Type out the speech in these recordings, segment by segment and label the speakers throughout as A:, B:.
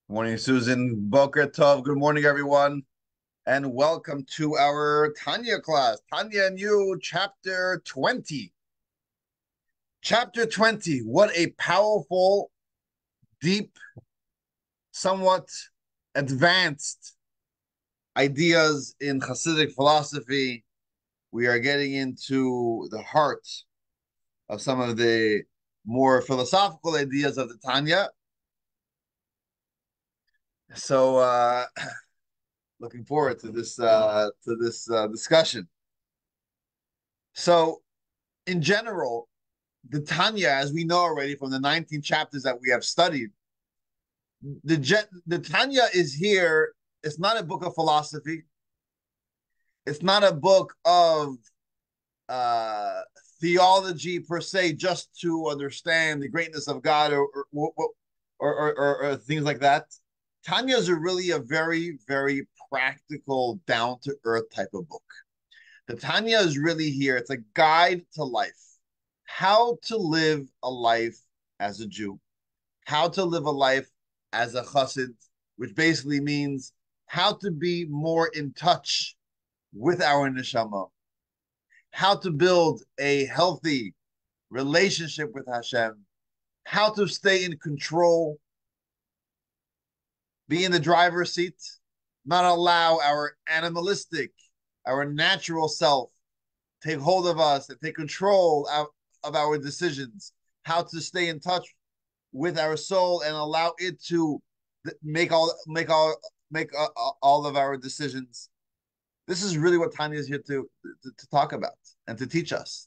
A: Good morning, Susan. Boker Tov. Good morning, everyone, and welcome to our Tanya class. Tanya and You Chapter 20. Chapter 20. What a powerful, deep, somewhat advanced ideas in Hasidic philosophy. We are getting into the heart of some of the more philosophical ideas of the Tanya. So, looking forward to this discussion. So, in general, the Tanya, as we know already from the 19 chapters that we have studied, the Tanya is here. It's not a book of philosophy. It's not a book of uh, theology per se, just to understand the greatness of God or things like that. Tanya's are really a very, very practical, down to earth type of book. The Tanya is really here. It's a guide to life, how to live a life as a Jew, how to live a life as a chassid, which basically means how to be more in touch with our neshama, how to build a healthy relationship with Hashem, how to stay in control, be in the driver's seat, not allow our animalistic, our natural self take hold of us and take control of our decisions, how to stay in touch with our soul and allow it to make all of our decisions. This is really what Tanya is here to talk about and to teach us.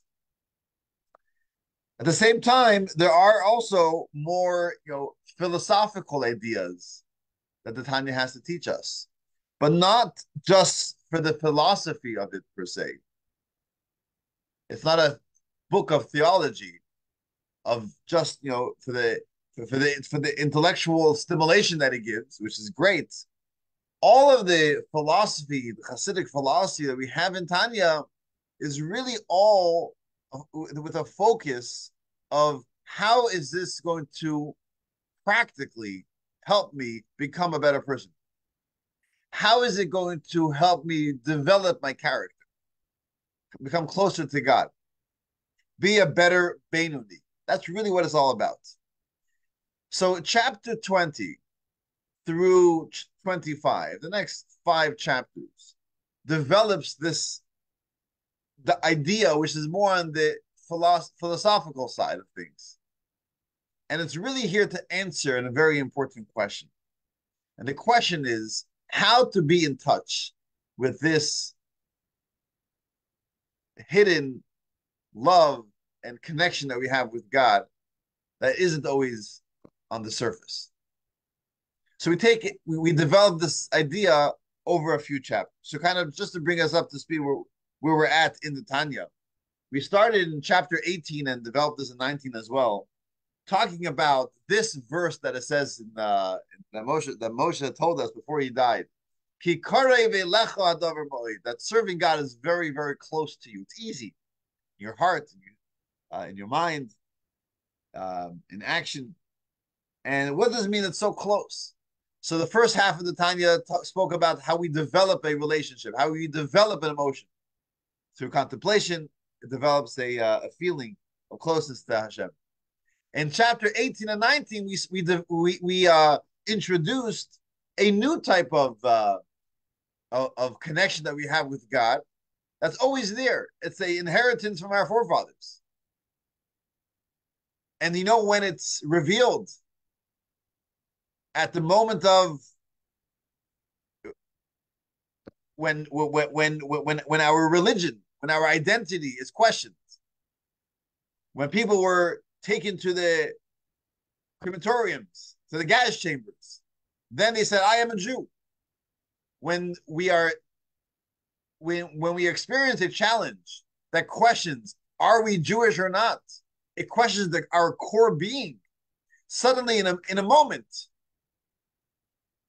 A: At the same time, there are also more philosophical ideas that the Tanya has to teach us, but not just for the philosophy of it per se. It's not a book of theology of just for the intellectual stimulation that it gives, which is great. All of the philosophy, the Hasidic philosophy that we have in Tanya, is really all with a focus of how is this going to practically help me become a better person? How is it going to help me develop my character, become closer to God, be a better Beinoni? That's really what it's all about. So, chapter 20 through 25, the next 5 chapters, develops the idea, which is more on the philosophical side of things. And it's really here to answer a very important question. And the question is how to be in touch with this hidden love and connection that we have with God that isn't always on the surface. So we develop this idea over a few chapters. So kind of just to bring us up to speed where we're at in the Tanya. We started in chapter 18 and developed this in 19 as well, talking about this verse that it says that Moshe told us before he died. That serving God is very, very close to you. It's easy in your heart, in your mind, in action. And what does it mean it's so close? So the first half of the Tanya spoke about how we develop a relationship, how we develop an emotion. Through contemplation, it develops a feeling of closeness to Hashem. In chapter 18 and 19, we introduced a new type of connection that we have with God that's always there. It's an inheritance from our forefathers. And when it's revealed at the moment of when our religion, when our identity is questioned, when people were taken to the crematoriums, to the gas chambers, then they said, "I am a Jew." When we experience a challenge that questions, are we Jewish or not? It questions our core being. Suddenly, in a moment,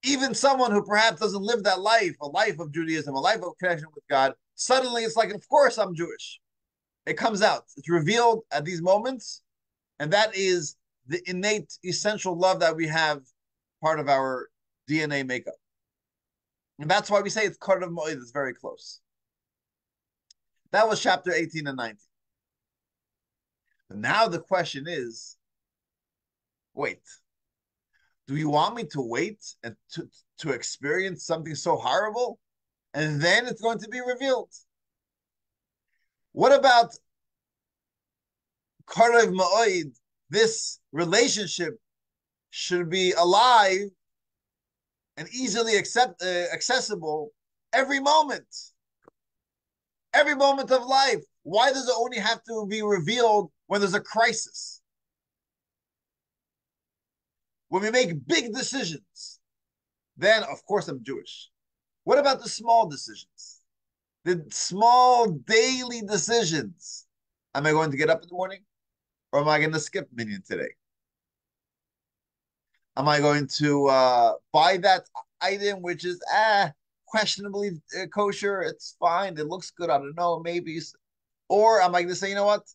A: even someone who perhaps doesn't live that life, a life of Judaism, a life of connection with God, suddenly it's like, of course I'm Jewish. It comes out. It's revealed at these moments, and that is the innate, essential love that we have, part of our DNA makeup. And that's why we say it's Karav Moed, it's very close. That was chapter 18 and 19. But now the question is, wait, do you want me to wait and to experience something so horrible? And then it's going to be revealed. What about Karav Moed? This relationship should be alive and easily accessible every moment of life. Why does it only have to be revealed when there's a crisis? When we make big decisions, then of course I'm Jewish. What about the small decisions? The small daily decisions. Am I going to get up in the morning? Or am I going to skip minyan today? Am I going to buy that item which is questionably kosher? It's fine. It looks good. I don't know. Maybe. Or am I going to say, you know what?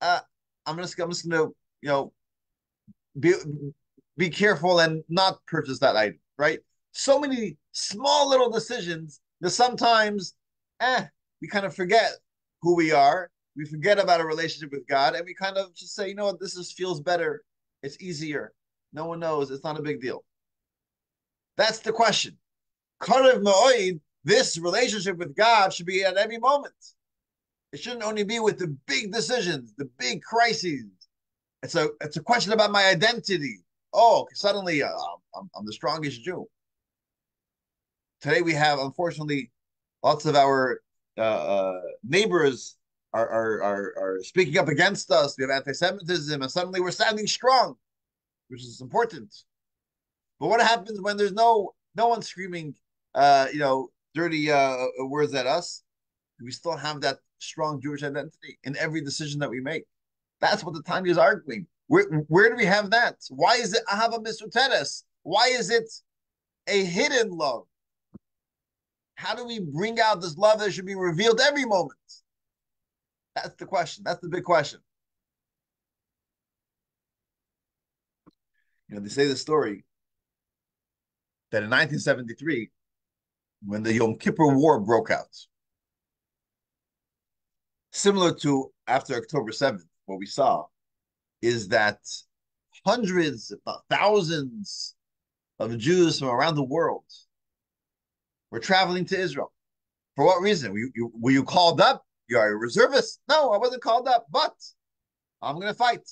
A: I'm just going to, be be careful and not purchase that item, right? So many small little decisions that sometimes we kind of forget who we are. We forget about a relationship with God, and we kind of just say, you know what, this just feels better. It's easier. No one knows. It's not a big deal. That's the question. Karav Moed, this relationship with God should be at every moment. It shouldn't only be with the big decisions, the big crises. It's a question about my identity. Oh, suddenly I'm the strongest Jew. Today we have, unfortunately, lots of our neighbors are speaking up against us. We have anti-Semitism, and suddenly we're standing strong, which is important. But what happens when there's no one screaming, dirty words at us? We still have that strong Jewish identity in every decision that we make. That's what the Tanya is arguing. Where do we have that? Why is it ahava misuteres? Why is it a hidden love? How do we bring out this love that should be revealed every moment? That's the question. That's the big question. They say the story that in 1973, when the Yom Kippur War broke out, similar to after October 7th, what we saw is that hundreds, if not thousands, of Jews from around the world were traveling to Israel. For what reason? Were you called up? You are a reservist? No, I wasn't called up, but I'm going to fight.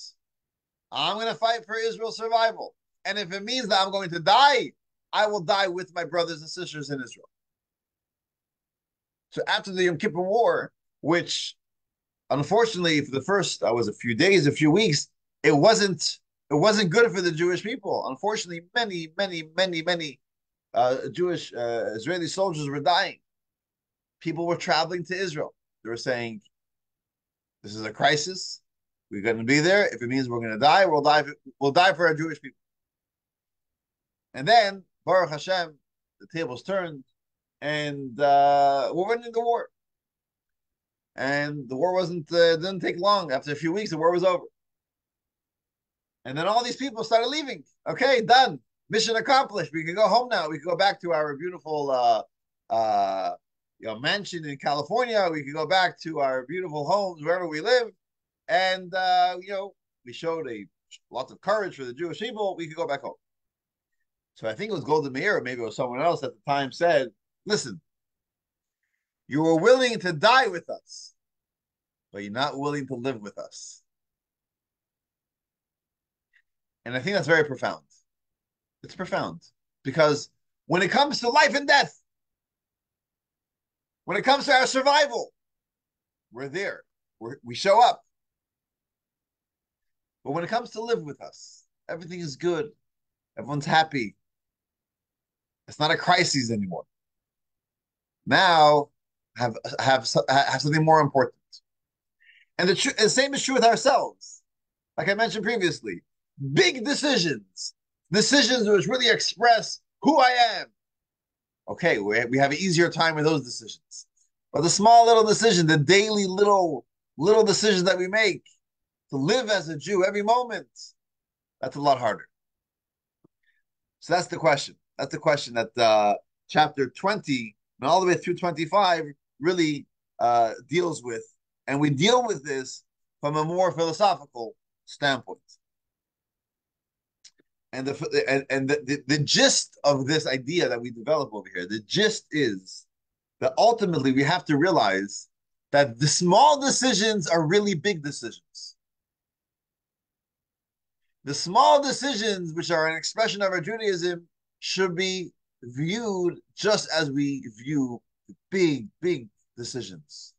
A: I'm going to fight for Israel's survival. And if it means that I'm going to die, I will die with my brothers and sisters in Israel. So after the Yom Kippur War, which unfortunately for the first, was a few days, a few weeks, it wasn't good for the Jewish people. Unfortunately, many Jewish Israeli soldiers were dying. People were traveling to Israel. They were saying, "This is a crisis. We're going to be there. If it means we're going to die, we'll die. We'll die for our Jewish people." And then, Baruch Hashem, the tables turned, and we're winning the war. And the war didn't take long. After a few weeks, the war was over. And then all these people started leaving. Okay, done. Mission accomplished. We can go home now. We can go back to our beautiful mansion in California. We can go back to our beautiful homes wherever we live. And we showed lots of courage for the Jewish people. We could go back home. So I think it was Golda Meir, or maybe it was someone else at the time, said, "Listen, you were willing to die with us, but you're not willing to live with us." And I think that's very profound. It's profound because when it comes to life and death, when it comes to our survival, we're there. We show up. But when it comes to live with us, everything is good. Everyone's happy. It's not a crisis anymore. Now, have something more important. And the same is true with ourselves. Like I mentioned previously, big decisions which really express who I am. Okay, we have an easier time with those decisions. But the small little decision, the daily little decisions that we make to live as a Jew every moment, that's a lot harder. So that's the question. That's the question that chapter 20 and all the way through 25 really deals with. And we deal with this from a more philosophical standpoint. And the gist of this idea that we develop over here, the gist is that ultimately we have to realize that the small decisions are really big decisions. The small decisions, which are an expression of our Judaism, should be viewed just as we view big, big decisions.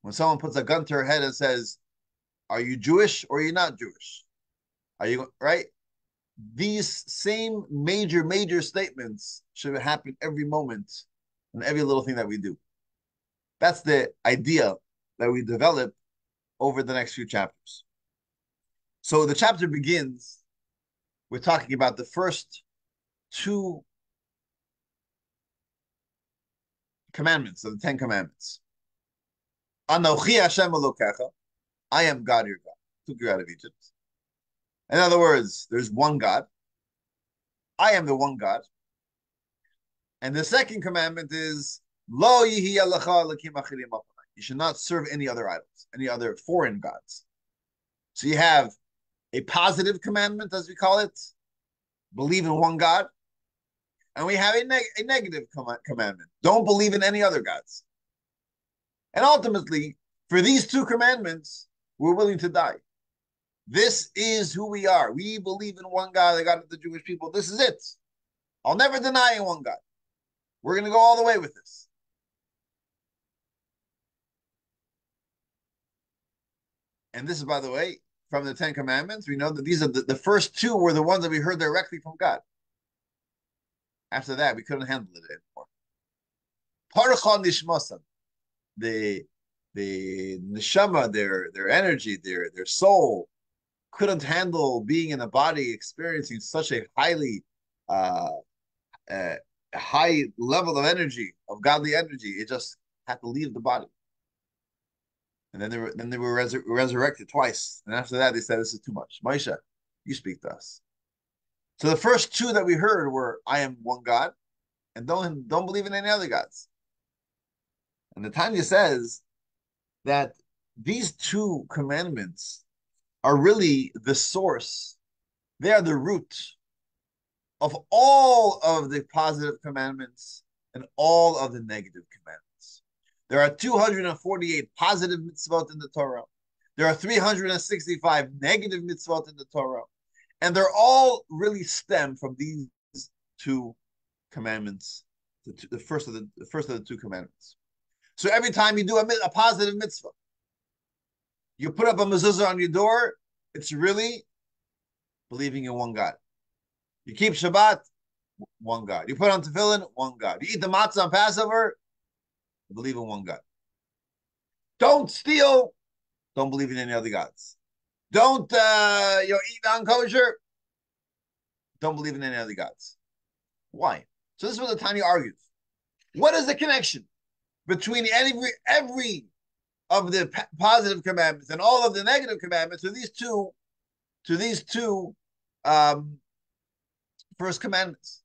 A: When someone puts a gun to her head and says, "Are you Jewish or are you not Jewish? Are you right?" These same major, major statements should happen every moment and every little thing that we do. That's the idea that we develop over the next few chapters. So the chapter begins with talking about the first two commandments of the Ten Commandments. Anochi Hashem Elokecha, I am God your God, took you out of Egypt. In other words, there's one God. I am the one God. And the second commandment is Lo yihi alecha elokim achirim al panai. You should not serve any other idols, any other foreign gods. So you have a positive commandment, as we call it, believe in one God. And we have a negative commandment, don't believe in any other gods. And ultimately, for these two commandments, we're willing to die. This is who we are. We believe in one God, the God of the Jewish people. This is it. I'll never deny one God. We're going to go all the way with this. And this is, by the way, from the Ten Commandments. We know that these are the first two were the ones that we heard directly from God. After that, we couldn't handle it anymore. Parachon nishmasam, the neshama, their energy, their soul, couldn't handle being in a body experiencing such a high level of energy, of godly energy. It just had to leave the body. And then they were resurrected twice. And after that, they said, "This is too much. Moshe, you speak to us." So the first two that we heard were, "I am one God," and don't believe in any other gods. And the Tanya says that these two commandments are really the source. They are the root of all of the positive commandments and all of the negative commandments. There are 248 positive mitzvot in the Torah. There are 365 negative mitzvot in the Torah. And they're all really stem from these two commandments, the first of the two commandments. So every time you do a positive mitzvah, you put up a mezuzah on your door, it's really believing in one God. You keep Shabbat, one God. You put on tefillin, one God. You eat the matzah on Passover, you believe in one God. Don't steal, don't believe in any other gods. Don't eat non-kosher, don't believe in any other gods. Why? So this is what the Tanya argues. What is the connection between every of the positive commandments and all of the negative commandments to these two first commandments?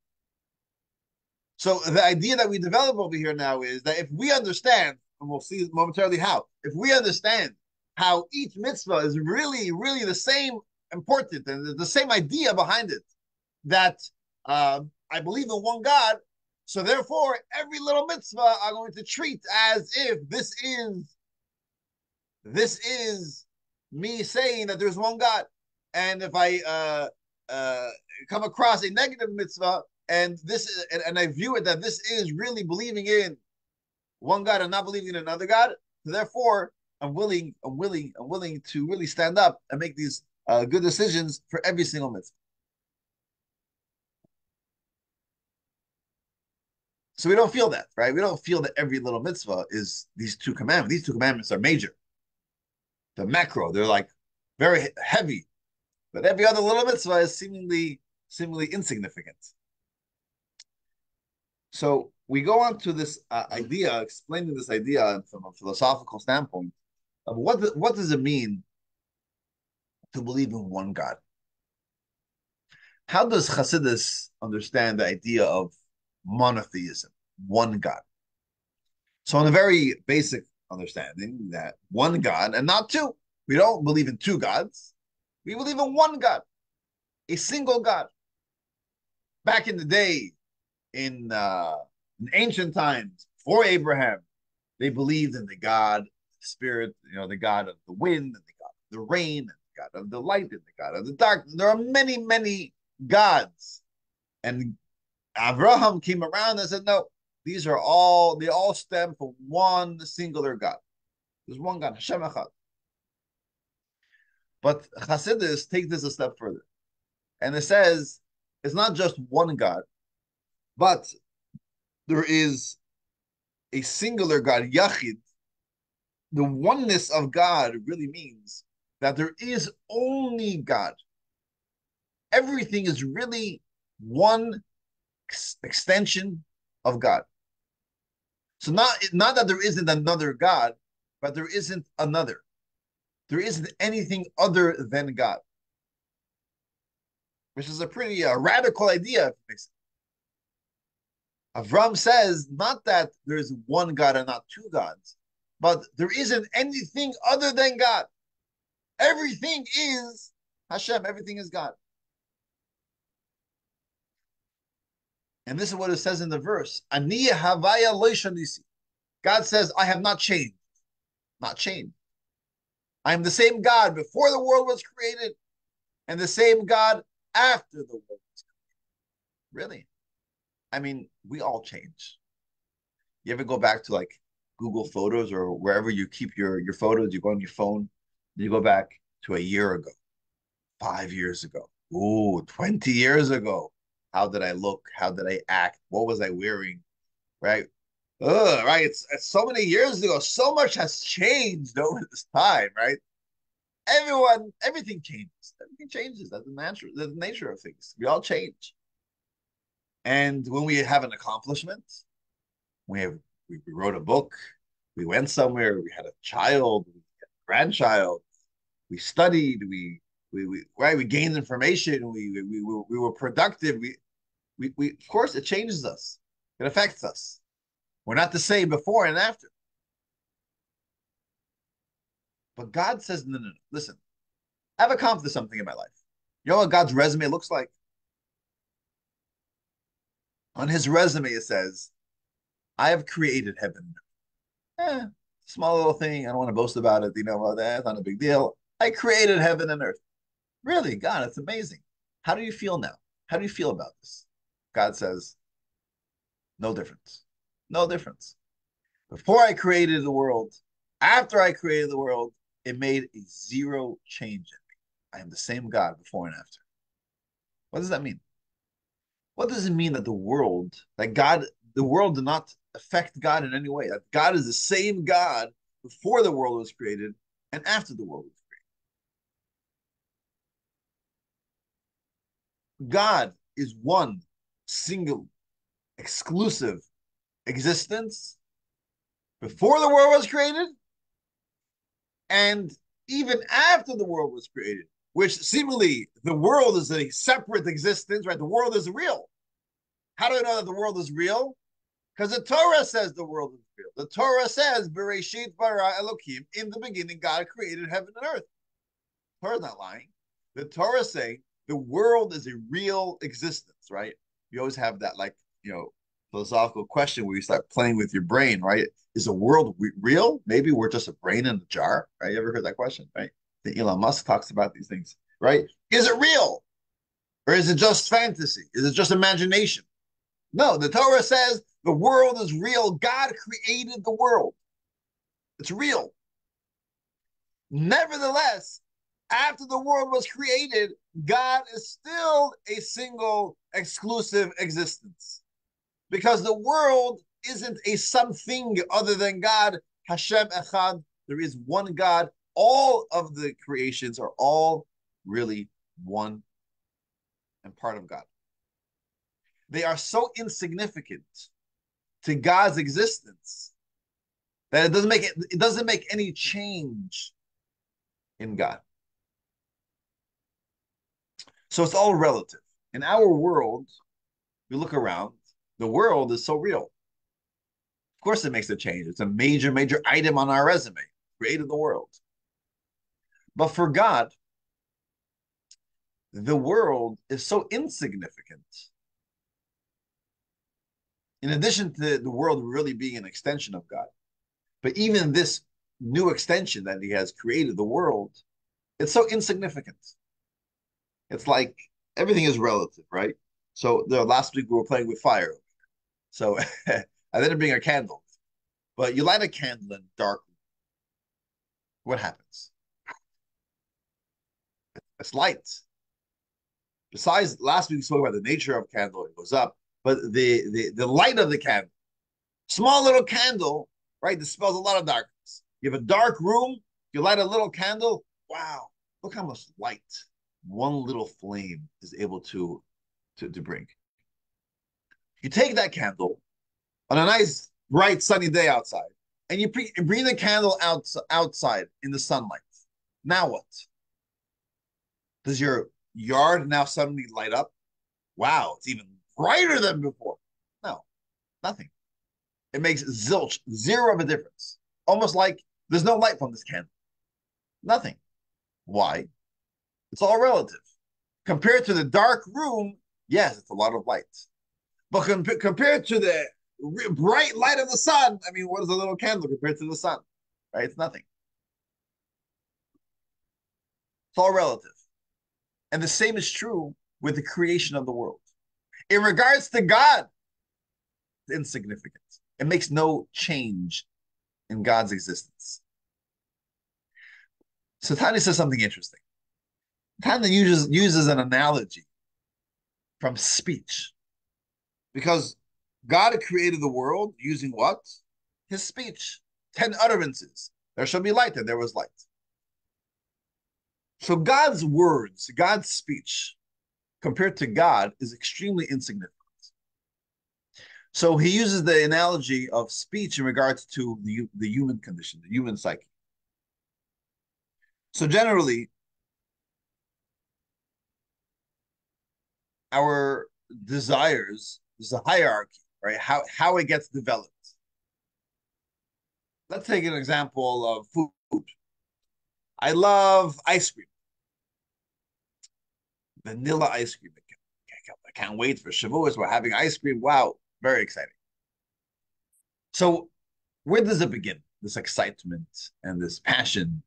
A: So the idea that we develop over here now is that if we understand, and we'll see momentarily how, if we understand how each mitzvah is really, really the same important and the same idea behind it, that I believe in one God, so therefore every little mitzvah I'm going to treat as if this is me saying that there's one God. And if I come across a negative mitzvah and I view it that this is really believing in one God and not believing in another God, therefore I'm willing to really stand up and make these good decisions for every single mitzvah. So we don't feel that, right? We don't feel that every little mitzvah is these two commandments. These two commandments are major. The macro, they're like very heavy. But every other little mitzvah is seemingly insignificant. So we go on to this idea, explaining this idea from a philosophical standpoint of what does it mean to believe in one God? How does Hasidus understand the idea of monotheism, one God? So, in a very basic understanding, that one God and not two. We don't believe in two gods. We believe in one God, a single God. Back in the day, in ancient times, before Abraham, they believed in the God, the Spirit, the God of the wind, and the God of the rain, and the God of the light, and the God of the dark. There are many, many gods. And Abraham came around and said, no, they all stem from one singular God. There's one God, Hashem Echad. But Hasidus take this a step further. And it says it's not just one God, but there is a singular God, Yachid. The oneness of God really means that there is only God. Everything is really one extension of God. So not that there isn't another God, but there isn't another. There isn't anything other than God, which is a pretty radical idea. Avram says not that there is one God and not two gods, but there isn't anything other than God. Everything is Hashem. Everything is God. And this is what it says in the verse. Ani havaya lo shanisi. God says, I have not changed. Not changed. I am the same God before the world was created and the same God after the world was created. Really? I mean, we all change. You ever go back to like Google Photos or wherever you keep your photos, you go on your phone, you go back to a year ago, 5 years ago, ooh, 20 years ago. How did I look? How did I act? What was I wearing? Right? Right. It's so many years ago. So much has changed over this time, right? Everything changes. Everything changes. That's the nature of things. We all change. And when we have an accomplishment, we have we wrote a book, we went somewhere, we had a child, we had a grandchild, we studied, we gained information, we were productive. We of course it changes us. It affects us. We're not the same before and after. But God says, no, no, no. Listen, I've accomplished something in my life. You know what God's resume looks like? On his resume, it says, I have created heaven. Small little thing. I don't want to boast about it. About that. It's not a big deal. I created heaven and earth. Really, God, it's amazing. How do you feel now? How do you feel about this? God says, no difference. No difference. Before I created the world, after I created the world, it made a zero change in me. I am the same God before and after. What does that mean? What does it mean that the world did not affect God in any way? That God is the same God before the world was created and after the world was created. God is one single, exclusive existence before the world was created and even after the world was created, which seemingly the world is a separate existence, right? The world is real. How do I know that the world is real? Because the Torah says the world is real. The Torah says, Bereshit bara Elokim, in the beginning, God created heaven and earth. The Torah's not lying. The Torah is saying the world is a real existence, right? You always have that, philosophical question where you start playing with your brain, right? Is the world real? Maybe we're just a brain in a jar, right? You ever heard that question, right? The Elon Musk talks about these things, right? Is it real? Or is it just fantasy? Is it just imagination? No, the Torah says the world is real. God created the world. It's real. Nevertheless, after the world was created, God is still a single, exclusive existence. Because the world isn't a something other than God. Hashem Echad. There is one God. All of the creations are all really one and part of God. They are so insignificant to God's existence that it doesn't make any change in God. So it's all relative. In our world, we look around, the world is so real. Of course, it makes a change. It's a major, major item on our resume. Created the world. But for God, the world is so insignificant. In addition to the world really being an extension of God, but even this new extension that He has created, the world, it's so insignificant. It's like everything is relative, right? So last week we were playing with fire. So I didn't bring a candle, but you light a candle in dark. What happens? It's light. Besides, last week we spoke about the nature of candle, it goes up, but the light of the candle, small little candle, right, dispels a lot of darkness. You have a dark room, you light a little candle, wow, look how much light one little flame is able to bring. You take that candle on a nice, bright, sunny day outside, and you bring the candle outside in the sunlight. Now what? Does your yard now suddenly light up? Wow, it's even brighter than before. No, nothing. It makes zilch, zero of a difference. Almost like there's no light from this candle. Nothing. Why? It's all relative. Compared to the dark room, yes, it's a lot of light. But compared to the bright light of the sun, I mean, what is a little candle compared to the sun? Right? It's nothing. It's all relative. And the same is true with the creation of the world. In regards to God, it's insignificant. It makes no change in God's existence. So Tanya says something interesting. Tanya uses an analogy from speech because God created the world using what? His speech. 10 utterances. There shall be light, and there was light. So God's words, God's speech, compared to God, is extremely insignificant. So he uses the analogy of speech in regards to the human condition, the human psyche. So generally, our desires, there's a hierarchy, right? How it gets developed. Let's take an example of food. I love ice cream, vanilla ice cream. I can't wait for Shavuos. We're having ice cream. Wow, very exciting. So where does it begin? This excitement and this passion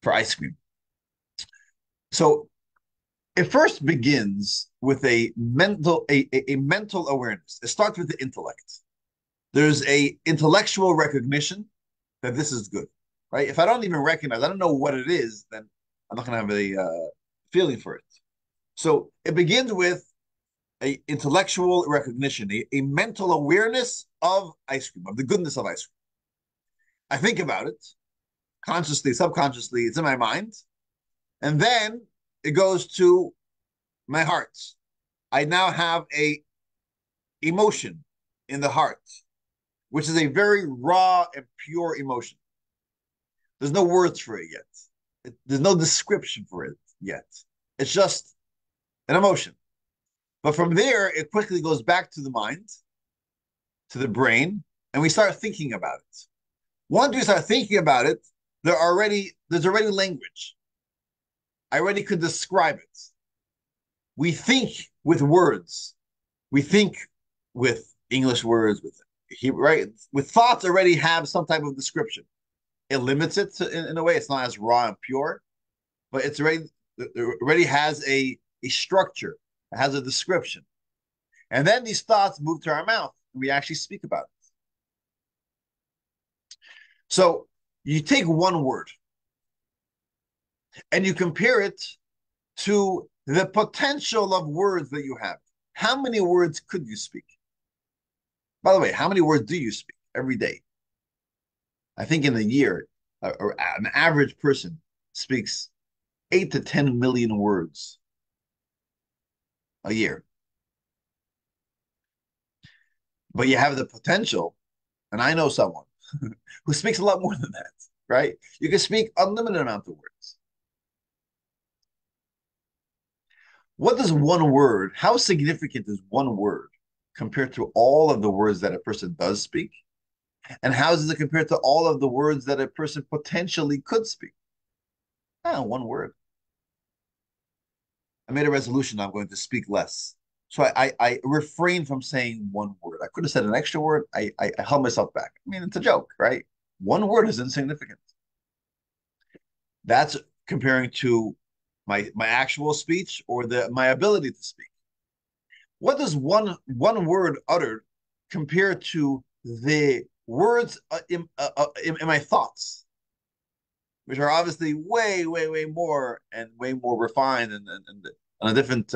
A: for ice cream. So it first begins with a mental awareness. It starts with the intellect. There's a intellectual recognition that this is good, right? If I don't even recognize, I don't know what it is, then I'm not going to have a feeling for it. So it begins with a intellectual recognition, a mental awareness of ice cream, of the goodness of ice cream. I think about it consciously, subconsciously, it's in my mind. And then it goes to my heart. I now have a emotion in the heart, which is a very raw and pure emotion. There's no words for it yet. There's no description for it yet. It's just an emotion. But from there, it quickly goes back to the mind, to the brain, and we start thinking about it. Once we start thinking about it, there's already language. I already could describe it. We think with words. We think with English words, with Hebrew, right? With thoughts already have some type of description. It limits it in a way. It's not as raw and pure, but it already has a structure. It has a description. And then these thoughts move to our mouth, and we actually speak about it. So you take one word and you compare it to the potential of words that you have. How many words could you speak? By the way, how many words do you speak every day? I think in a year, or an average person speaks 8 to 10 million words a year. But you have the potential, and I know someone who speaks a lot more than that, right? You can speak unlimited amount of words. What does one word, how significant is one word compared to all of the words that a person does speak? And how is it compared to all of the words that a person potentially could speak? One word. I made a resolution I'm going to speak less. So I refrained from saying one word. I could have said an extra word. I held myself back. I mean, it's a joke, right? One word is insignificant. That's comparing to my actual speech or my ability to speak. What does one word uttered compare to the words in my thoughts, which are obviously way more and way more refined and on a different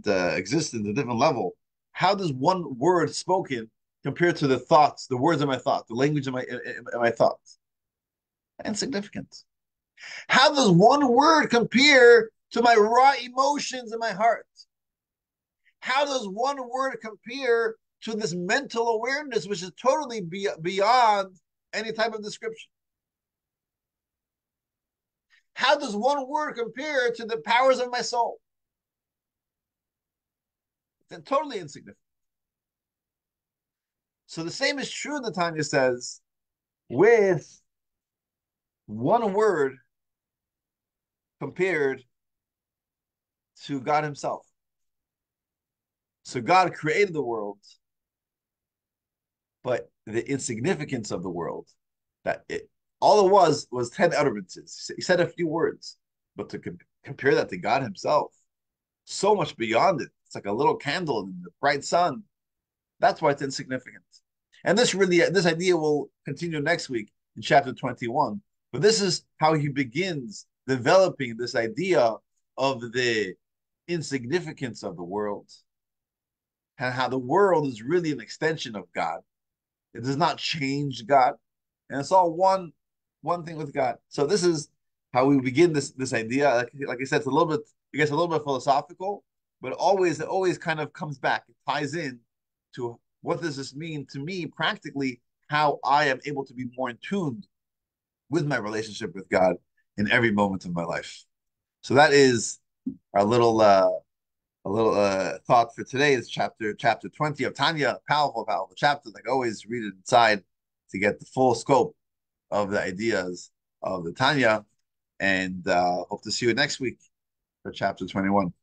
A: existence, a different level. How does one word spoken compare to the thoughts, the words of my thought, the language of my thoughts? Insignificant. How does one word compare to my raw emotions in my heart? How does one word compare to this mental awareness, which is totally beyond any type of description? How does one word compare to the powers of my soul? It's totally insignificant. So the same is true, Tanya says, with one word compared to God Himself. So God created the world, but the insignificance of the world, that it all it was 10 utterances. He said a few words, but to compare that to God Himself, so much beyond it. It's like a little candle in the bright sun. That's why it's insignificant. And this idea will continue next week in chapter 21. But this is how he begins developing this idea of the insignificance of the world and how the world is really an extension of God. It does not change God, and it's all one thing with God. So this is how we begin this idea. Like I said, it's a little bit, it gets a little bit philosophical, but it always kind of comes back. It ties in to what does this mean to me practically, how I am able to be more in tune with my relationship with God in every moment of my life. So that is our little thought for today. Is chapter 20 of Tanya. Powerful chapter. Like always, read it inside to get the full scope of the ideas of the Tanya. And hope to see you next week for chapter 21.